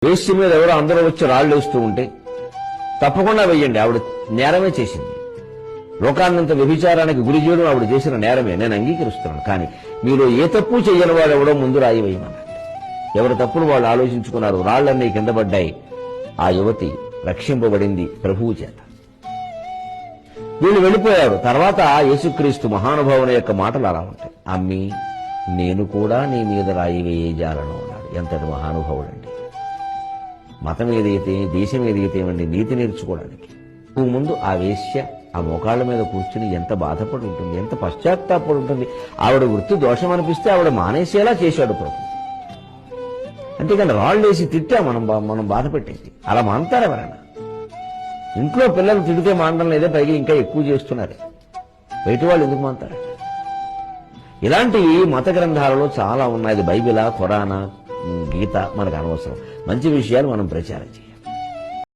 వేసి మీద ఎవరో అందరూ వచ్చి రాళ్ళు వేస్తూ ఉంటే తప్పకుండా వెయ్యండి, ఆవిడ నేరమే చేసింది. లోకాన్నంత వ్యభిచారానికి గురి చేయడం ఆవిడ చేసిన నేరమే, నేను అంగీకరిస్తున్నాను. కానీ మీలో ఏ తప్పు చెయ్యని వాడు ఎవడో ముందు రాయి వేయమన్నాడు. ఎవరి తప్పులు వాళ్ళు ఆలోచించుకున్నారు, రాళ్లన్నీ కింద పడ్డాయి. ఆ యువతి రక్షింపబడింది ప్రభువు చేత. వీళ్ళు వెళ్ళిపోయారు. తర్వాత యేసుక్రీస్తు మహానుభావుని యొక్క మాటలు అలా ఉంటాయి. అమ్మి నేను కూడా నీ మీద రాయి వేయజాలను అన్నాడు. ఎంతటి మహానుభావుడండి! మతం ఏదైతే, దేశం ఏదైతే అండి, నీతి నేర్చుకోవడానికి ముందు ఆ వేశ్య ఆ మోకాళ్ళ మీద కూర్చుని ఎంత బాధపడి ఉంటుంది, ఎంత పశ్చాత్తాపడి ఉంటుంది. ఆవిడ వృత్తి దోషం అనిపిస్తే ఆవిడ మానేసేలా చేశాడు ప్రభు. అంతేకాని రాళ్ళు వేసి తిట్టా మనం బాధ పెట్టేసి అలా మానతారు ఎవరైనా? ఇంట్లో పిల్లలు తిడితే మానడం లేదే, పైగా ఇంకా ఎక్కువ చేస్తున్నారు. బయట వాళ్ళు ఎందుకు మానతారు? ఇలాంటివి మత గ్రంథాలలో చాలా ఉన్నాయి. అది బైబిలా, ఖురానా, గీత మనకు అనవసరం. మంచి విషయాలు మనం ప్రచారం చేయాలి.